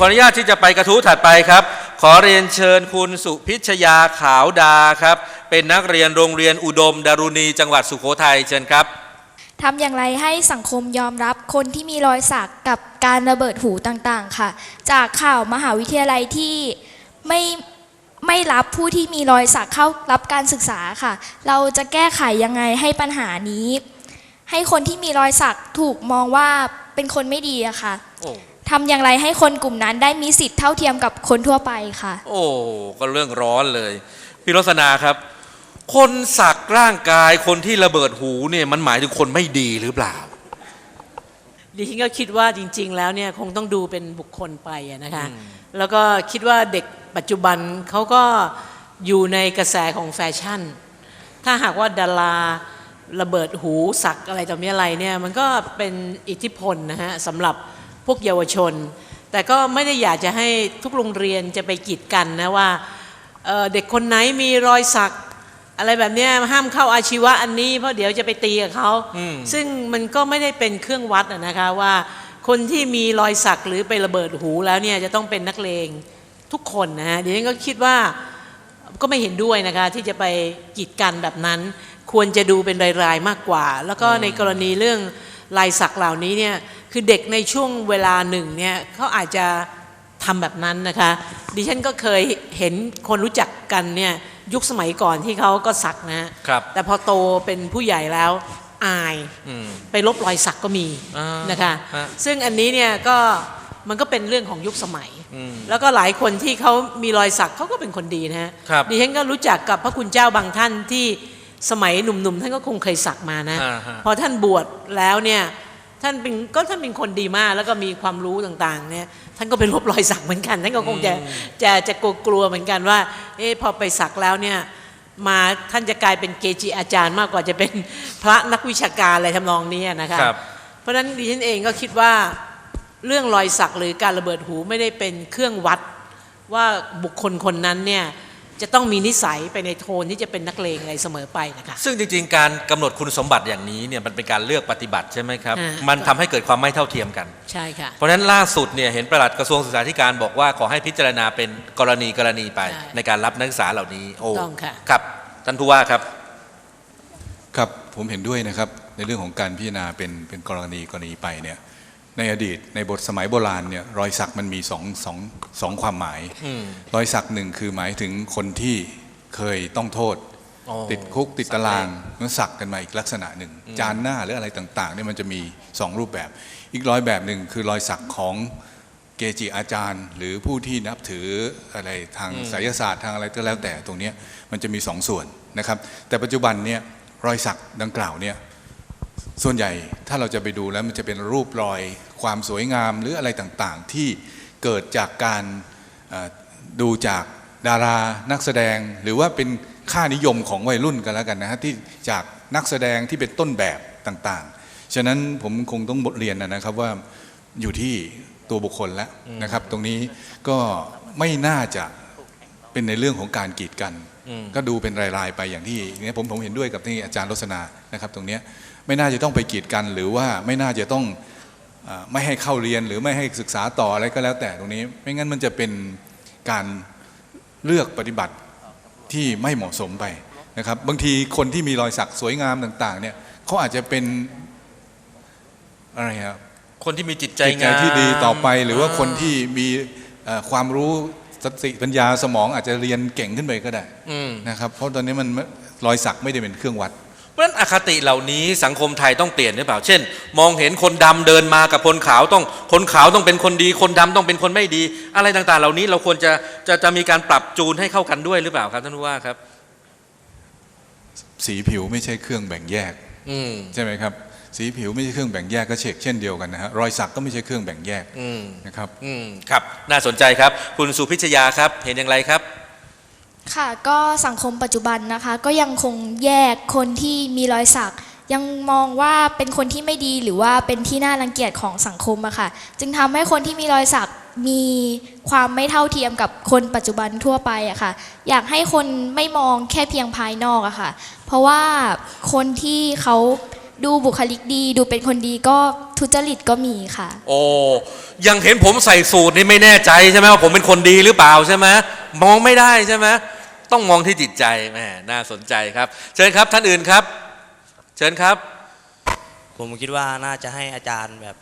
ขออนุญาตที่จะไปกระทู้ถัดไปครับขอเรียนเชิญคุณสุพิชยาขาวดาครับเป็นนักเรียนโรงเรียนอุดมดารุณีจังหวัดสุโขทัยเชิญครับทำอย่างไรให้สังคมยอมรับคนที่มีรอยสักกับการระเบิดหูต่างๆค่ะจากข่าวมหาวิทยาลัยที่ไม่รับผู้ที่มีรอยสักเข้ารับการศึกษาค่ะเราจะแก้ไขยังไงให้ปัญหานี้ให้คนที่มีรอยสักถูกมองว่าเป็นคนไม่ดีอะค่ะทำอย่างไรให้คนกลุ่มนั้นได้มีสิทธิ์เท่าเทียมกับคนทั่วไปค่ะโอ้ก็เรื่องร้อนเลยพี่รสนาครับคนสักร่างกายคนที่ระเบิดหูเนี่ยมันหมายถึงคนไม่ดีหรือเปล่าดิฉันก็คิดว่าจริงๆแล้วเนี่ยคงต้องดูเป็นบุคคลไปนะคะแล้วก็คิดว่าเด็กปัจจุบันเขาก็อยู่ในกระแสของแฟชั่นถ้าหากว่าดาราระเบิดหูสักอะไรต่อมีอะไรเนี่ยมันก็เป็นอิทธิพลนะฮะสำหรับพวกเยาวชนแต่ก็ไม่ได้อยากจะให้ทุกโรงเรียนจะไปกีดกันนะว่าเด็กคนไหนมีรอยสักอะไรแบบนี้ห้ามเข้าอาชีวะอันนี้เพราะเดี๋ยวจะไปตีกับเขาซึ่งมันก็ไม่ได้เป็นเครื่องวัดนะคะว่าคนที่มีรอยสักหรือไประเบิดหูแล้วเนี่ยจะต้องเป็นนักเลงทุกคนนะฮะดิฉันก็คิดว่าก็ไม่เห็นด้วยนะคะที่จะไปกีดกันแบบนั้นควรจะดูเป็นรายๆมากกว่าแล้วก็ในกรณีเรื่องลายสักเหล่านี้เนี่ยคือเด็กในช่วงเวลาหนึ่งเนี่ยเขาอาจจะทำแบบนั้นนะคะดิฉันก็เคยเห็นคนรู้จักกันเนี่ยยุคสมัยก่อนที่เขาก็สักนะครับแต่พอโตเป็นผู้ใหญ่แล้วอายไปลบรอยสักก็มีนะคะซึ่งอันนี้เนี่ยก็มันก็เป็นเรื่องของยุคสมัยแล้วก็หลายคนที่เขามีรอยสักเขาก็เป็นคนดีนะฮะดิฉันก็รู้จักกับพระคุณเจ้าบางท่านที่สมัยหนุ่มๆท่านก็คงเคยสักมานะพอท่านบวชแล้วเนี่ยท่านเป็นคนดีมากแล้วก็มีความรู้ต่างๆเนี่ยท่านก็เป็นลบรอยสักเหมือนกันท่านก็คงจะกลัวเหมือนกันว่าพอไปสักแล้วเนี่ยมาท่านจะกลายเป็นเกจิอาจารย์มากกว่าจะเป็นพระนักวิชาการอะไรทำนองนี้นะคะเพราะฉะนั้นดิฉันเองก็คิดว่าเรื่องรอยสักหรือการระเบิดหูไม่ได้เป็นเครื่องวัดว่าบุคคลคนนั้นเนี่ยจะต้องมีนิสัยไปในโทนที่จะเป็นนักเลงอะไรเสมอไปนะคะซึ่งจริงๆการกำหนดคุณสมบัติอย่างนี้เนี่ยมันเป็นการเลือกปฏิบัติใช่ไหมครับมันทำให้เกิดความไม่เท่าเทียมกันใช่ค่ะเพราะฉะนั้นล่าสุดเนี่ยเห็นปลัดกระทรวงศึกษาธิการบอกว่าขอให้พิจารณาเป็นกรณีไปในการรับนักศึกษาเหล่านี้โอ้ต้องค่ะครับท่านผู้ว่าครับครับผมเห็นด้วยนะครับในเรื่องของการพิจารณาเป็นกรณีไปเนี่ยในอดีตในบทสมัยโบราณเนี่ยรอยสักมันมีสองความหมายรอยสักหนึ่งคือหมายถึงคนที่เคยต้องโทษติดคุกติดตารางนั้นสักกันมาอีกลักษณะหนึ่งจานหน้าหรืออะไรต่างๆเนี่ยมันจะมี2รูปแบบอีกรอยแบบหนึ่งคือรอยสักของเกจิอาจารย์หรือผู้ที่นับถืออะไรทางไสยศาสตร์ทางอะไรก็แล้วแต่ตรงนี้มันจะมี2ส่วนนะครับแต่ปัจจุบันเนี่ยรอยสักดังกล่าวเนี่ยส่วนใหญ่ถ้าเราจะไปดูแล้วมันจะเป็นรูปรอยความสวยงามหรืออะไรต่างๆที่เกิดจากการดูจากดารานักแสดงหรือว่าเป็นค่านิยมของวัยรุ่นกันแล้วกันนะฮะที่จากนักแสดงที่เป็นต้นแบบต่างๆฉะนั้นผมคงต้องบทเรียนนะครับว่าอยู่ที่ตัวบุคคลแล้วนะครับตรงนี้ก็ไม่น่าจะเป็นในเรื่องของการกีดกันก็ดูเป็นรายๆไปอย่างที่นี้ผมเห็นด้วยกับที่อาจารย์รสนานะครับตรงนี้ไม่น่าจะต้องไปกีดกันหรือว่าไม่น่าจะต้องไม่ให้เข้าเรียนหรือไม่ให้ศึกษาต่ออะไรก็แล้วแต่ตรงนี้ไม่งั้นมันจะเป็นการเลือกปฏิบัติที่ไม่เหมาะสมไปนะครับบางทีคนที่มีรอยสักสวยงามต่างๆเนี่ยเขาอาจจะเป็นอะไรครับคนที่มีจิตใจงามที่ดีต่อไปหรือว่าคนที่มีความรู้สติปัญญาสมองอาจจะเรียนเก่งขึ้นไปก็ได้นะครับเพราะตอนนี้มันรอยสักไม่ได้เป็นเครื่องวัดเพราะฉะนั้นอคติเหล่านี้สังคมไทยต้องเปลี่ยนหรือเปล่าเช่นมองเห็นคนดำเดินมากับคนขาวคนขาวต้องเป็นคนดีคนดำต้องเป็นคนไม่ดีอะไรต่างๆเหล่านี้เราควรจะมีการปรับจูนให้เข้ากันด้วยหรือเปล่าครับท่านผู้ว่าครับสีผิวไม่ใช่เครื่องแบ่งแยกใช่ไหมครับสีผิวไม่ใช่เครื่องแบ่งแยกก็เช่นเดียวกันนะฮะรอยสักก็ไม่ใช่เครื่องแบ่งแยกนะครับครับน่าสนใจครับคุณสุพิชยาครับเห็นอย่างไรครับค่ะก็สังคมปัจจุบันนะคะก็ยังคงแยกคนที่มีรอยสักยังมองว่าเป็นคนที่ไม่ดีหรือว่าเป็นที่น่ารังเกียจของสังคมอะค่ะจึงทำให้คนที่มีรอยสักมีความไม่เท่าเทียมกับคนปัจจุบันทั่วไปอะค่ะอยากให้คนไม่มองแค่เพียงภายนอกอะค่ะเพราะว่าคนที่เขา ดูบุคลิกดีดูเป็นคนดีก็ทุจริตก็มีค่ะ โอ้ยังเห็นผมใส่สูทนี่ไม่แน่ใจใช่ไหมว่าผมเป็นคนดีหรือเปล่าใช่ไหมมองไม่ได้ใช่ไหมต้องมองที่จิตใจแหมน่าสนใจครับ เชิญครับท่านอื่นครับ เชิญครับ ผมคิดว่าน่าจะให้อาจารย์แบบ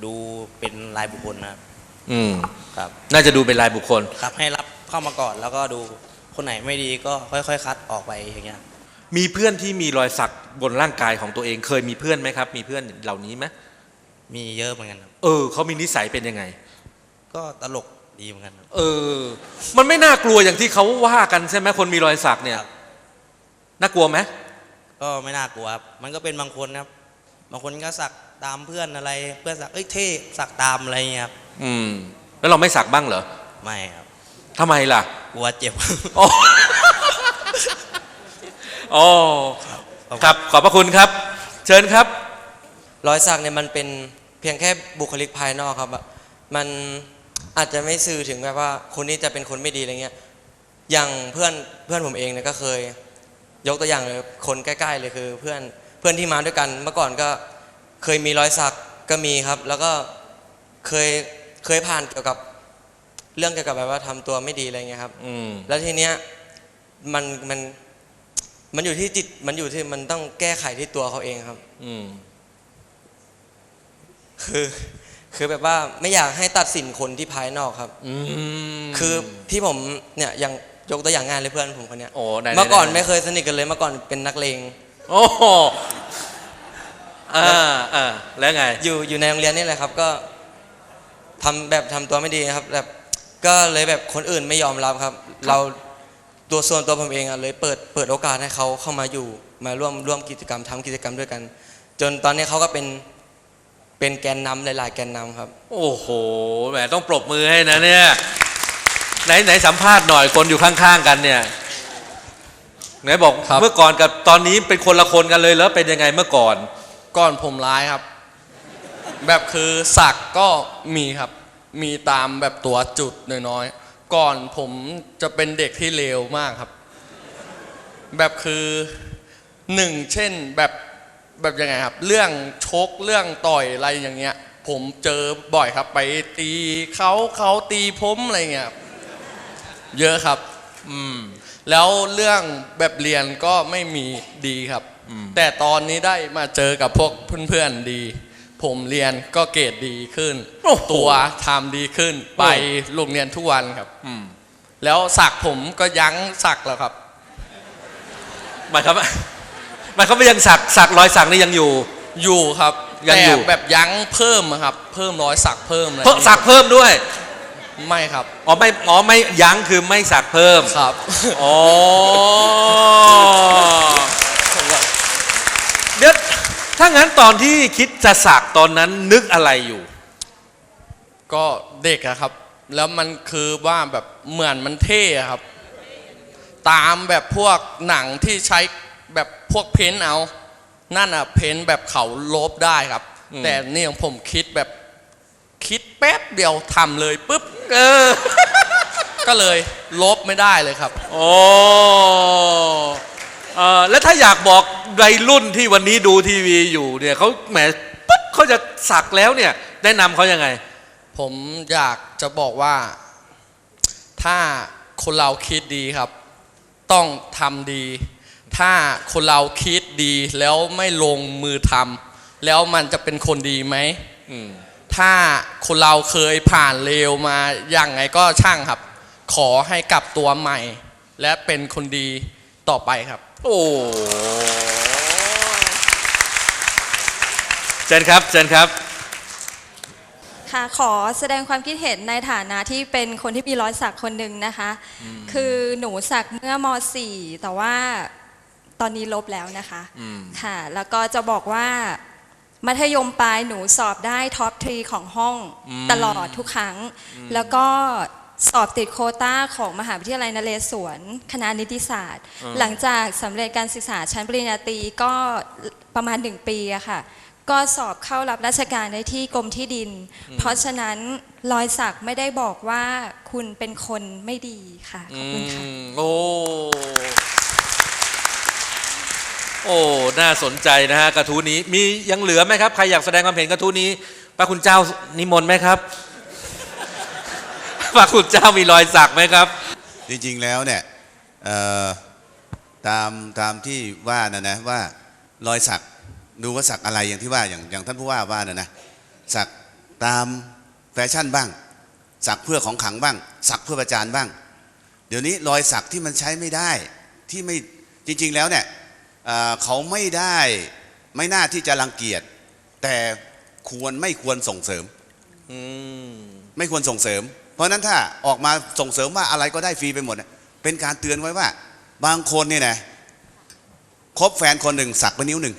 ดูเป็นรายบุคคลนะครับ อืม ครับ น่าจะดูเป็นรายบุคคล ครับให้รับเข้ามาก่อนแล้วก็ดูคนไหนไม่ดีก็ค่อยๆคัดออกไปอย่างเงี้ย มีเพื่อนที่มีรอยสักบนร่างกายของตัวเองเคยมีเพื่อนไหมครับ มีเพื่อนเหล่านี้ไหม มีเยอะเหมือนกันครับ เขามีนิสัยเป็นยังไง ก็ตลกดีเหมือนกันครับ มันไม่น่ากลัวอย่างที่เขาว่ากันใช่ไหมคนมีรอยสักเนี่ย ครับ น่ากลัวไหม ก็ไม่น่ากลัวครับมันก็เป็นบางคนครับบางคนก็สักตามเพื่อนอะไรเพื่อนสักเท่สักตามอะไรเงี้ยครับ แล้วเราไม่สักบ้างเหรอ ไม่ครับ ทำไมล่ะ กลัวเจ็บ อ๋ออ๋อครับ ขอบพระคุณครับ เชิญครับ รอยสักเนี่ยมันเป็นเพียงแค่บุคลิกภายนอกครับมันอาจจะไม่สื่อถึงแบบว่าคนนี้จะเป็นคนไม่ดีอะไรเงี้ยอย่างเพื่อนผมเองเนี่ยก็เคยยกตัวอย่างเลยคนใกล้ๆเลยคือเพื่อนที่มาด้วยกันเมื่อก่อนก็เคยมีรอยสักก็มีครับ แล้วก็เคยผ่านเกี่ยวกับเรื่องเกี่ยวกับแบบว่าทำตัวไม่ดีอะไรเงี้ยครับแล้วทีเนี้ยมันอยู่ที่จิตมันอยู่ที่มันต้องแก้ไขที่ตัวเขาเองครับคือแบบว่าไม่อยากให้ตัดสินคนที่ภายนอกครับคือที่ผมเนี่ยอย่างยกตัวอย่างงานเลยเพื่อนผมคนเนี้ยเมื่อก่อนไม่เคยสนิทกันเลยเมื่อก่อนเป็นนักเลงโอ้แล้วไงอยู่ในโรงเรียนนี่แหละครับก็ทำตัวไม่ดีครับแบบก็เลยแบบคนอื่นไม่ยอมรับครับเราตัวส่วนตัวผมเองอะเลยเปิดโอกาสให้เขาเข้ามาอยู่มาร่วมกิจกรรมทำกิจกรรมด้วยกันจนตอนนี้เขาก็เป็นแกนนำหลายๆแกนนำครับโอ้โหแหมต้องปรบมือให้นะเนี่ยไหนสัมภาษณ์หน่อยคนอยู่ข้างๆกันเนี่ยไหนบอกเมื่อก่อนกับตอนนี้เป็นคนละคนกันเลยแล้วเป็นยังไงเมื่อก่อนผมร้ายครับแบบคือสักก็มีครับมีตามแบบตัวจุดน้อยๆก่อนผมจะเป็นเด็กที่เลวมากครับแบบคือหนึ่งเช่นแบบยังไงครับเรื่องชกเรื่องต่อยอะไรอย่างเงี้ยผมเจอบ่อยครับไปตีเขาตีผมอะไรเงี้ยเยอะครับแล้วเรื่องแบบเรียนก็ไม่มีดีครับแต่ตอนนี้ได้มาเจอกับพวกเพื่อนๆดีผมเรียนก็เกรดดีขึ้นตัวทำดีขึ้นไปโรงเรียนทุกวันครับแล้วสักผมก็ยั้งสักแล้วครับหมายความว่ายังสักรอยสักนี่ยังอยู่ครับยังอยู่แบบยั้งเพิ่มครับเพิ่มรอยสักเพิ่มอะไรสักเพิ่มด้วยไม่ครับไม่ยั้งคือไม่สักเพิ่มครับอ๋อเดี๋ยวถ้างั้นตอนที่คิดจะสักตอนนั้นนึกอะไรอยู่ก็เด็กอะครับแล้วมันคือว่าแบบเหมือนมันเท่ครับตามแบบพวกหนังที่ใช้แบบพวกเพ้นท์เอานั่นอะเพ้นท์แบบเขาลบได้ครับแต่นี่ของผมคิดแป๊บเดียวทำเลยปุ๊บก็เลยลบไม่ได้เลยครับโอ้แล้วถ้าอยากบอกวัยรุ่นที่วันนี้ดูทีวีอยู่เนี่ยเขาแหมปุ๊บเขาจะสักแล้วเนี่ยแนะนำเขายังไงผมอยากจะบอกว่าถ้าคนเราคิดดีครับต้องทำดีถ้าคนเราคิดดีแล้วไม่ลงมือทำแล้วมันจะเป็นคนดีไหมถ้าคนเราเคยผ่านเลวมาอย่างไงก็ช่างครับขอให้กลับตัวใหม่และเป็นคนดีต่อไปครับโอ้เชิญครับค่ะขอแสดงความคิดเห็นในฐานะที่เป็นคนที่มีรอยสักคนหนึ่งนะคะคือหนูสักเมื่อม.4 แต่ว่าตอนนี้ลบแล้วนะคะค่ะแล้วก็จะบอกว่ามัธยมปลายหนูสอบได้ท็อป3ของห้องตลอดทุกครั้งแล้วก็สอบติดโควต้าของมหาวิทยาลัยนเรศวรคณะนิติศาสตร์หลังจากสำเร็จการศึกษาชั้นปริญญาตรีก็ประมาณ1 ปีอะค่ะก็สอบเข้ารับราชการได้ที่กรมที่ดินเพราะฉะนั้นรอยสักไม่ได้บอกว่าคุณเป็นคนไม่ดีค่ะขอบคุณค่ะ โอ้ น่าสนใจนะฮะกระทู้นี้มียังเหลือไหมครับใครอยากแสดงความเห็นกระทู้นี้พระคุณเจ้านิมนต์ไหมครับ พระคุณเจ้ามีรอยสักไหมครับ จริงๆแล้วเนี่ยตามที่ว่านะว่ารอยสักดูว่าสักอะไรอย่างที่ว่าอย่างท่านผู้ว่านะสักตามแฟชั่นบ้าง สักเพื่อของขลังบ้าง สักเพื่อประจานบ้าง เดี๋ยวนี้รอยสักที่มันใช้ไม่ได้ที่ไม่จริงๆแล้วเนี่ยเขาไม่น่าที่จะรังเกียจแต่ไม่ควรส่งเสริมไม่ควรส่งเสริมเพราะนั้นถ้าออกมาส่งเสริมว่าอะไรก็ได้ฟรีไปหมดเป็นการเตือนไว้ว่าบางคนเนี่ยนะคบแฟนคนหนึ่งสักไปนิ้วหนึ่ง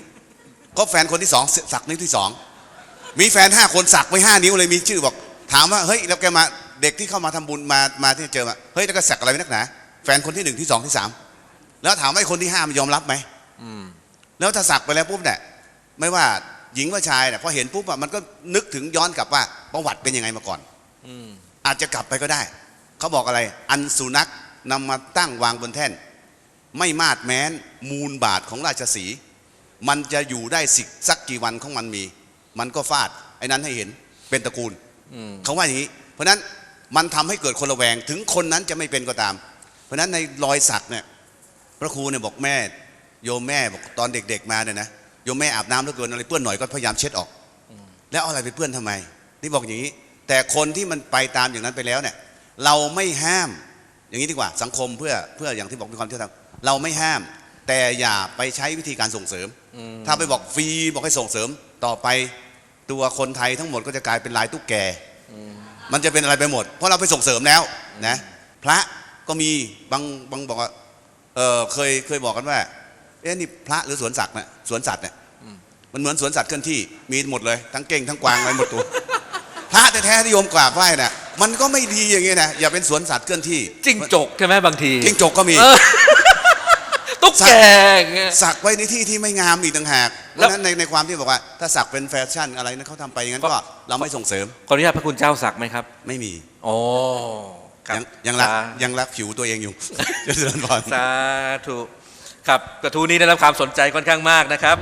คบแฟนคนที่สองสักนิ้วที่สองมีแฟน5 คนสักไป5 นิ้วเลยมีชื่อบอกถามว่าเฮ้ยแล้วแกมาเด็กที่เข้ามาทำบุญมาที่เจอมาเฮ้ยแล้วก็สักอะไรไปนักหนาแฟนคนที่1ที่2ที่3แล้วถามว่าคนที่5มันยอมรับไหมแล้วถ้าสักไปแล้วปุ๊บเนี่ยไม่ว่าหญิงว่าชายเนี่ยพอเห็นปุ๊บมันก็นึกถึงย้อนกลับว่าประวัติเป็นยังไงมาก่อนอาจจะกลับไปก็ได้เขาบอกอะไรอันสุนัขนำมาตั้งวางบนแท่นไม่มาดแม้นมูลบาทของราชสีห์มันจะอยู่ได้สักกี่วันของมันก็ฟาดไอ้นั้นให้เห็นเป็นตระกูลเขาว่าอย่างนี้เพราะนั้นมันทำให้เกิดคนระแวงถึงคนนั้นจะไม่เป็นก็ตามเพราะนั้นในรอยสักเนี่ยพระครูเนี่ยบอกแม่โยมแม่บอกตอนเด็กๆมาเนี่ยนะโยมแม่อาบน้ำแล้วเกินอะไรเปื้อนหน่อยก็พยายามเช็ดออกแล้วเอาอะไรไปเปื้อนทำไมนี่บอกอย่างนี้แต่คนที่มันไปตามอย่างนั้นไปแล้วเนี่ยเราไม่ห้ามอย่างนี้ดีกว่าสังคมเพื่ออย่างที่บอกมีความเที่ยงธรรมเราไม่ห้ามแต่อย่าไปใช้วิธีการส่งเสริมถ้าไปบอกฟรีบอกให้ส่งเสริมต่อไปตัวคนไทยทั้งหมดก็จะกลายเป็นลายตุ๊กแกมันจะเป็นอะไรไปหมดเพราะเราไปส่งเสริมแล้วนะพระก็มีบางบอกว่าเคยบอกกันว่านี่พระหรือสวนสัตว์เนี่ยสวนสัตว์เนี่ยมันเหมือนสวนสัตว์เคลื่อนที่มีหมดเลยทั้งเก่งทั้งกวางอะไรหมดตัวพระแท้ๆที่โยมกราบไหว้น่ะมันก็ไม่ดีอย่างงี้นะอย่าเป็นสวนสัตว์เคลื่อนที่จิ้งจกใช่ไหมบางทีจิ้งจกก็มีตุ๊กแกสักไว้ในที่ที่ไม่งามอีกต่างหากเพราะฉะนั้นในความที่บอกว่าถ้าสักเป็นแฟชั่นอะไรนั้นเขาทำไปอย่างนั้นก็เราไม่ส่งเสริมขออนุญาตพระคุณเจ้าสักไหมครับไม่มีโอ้ยังรักผิวตัวเองอยู่เจริญพรสาธุครับกระทู้นี้ได้รับความสนใจค่อนข้างมากนะครับ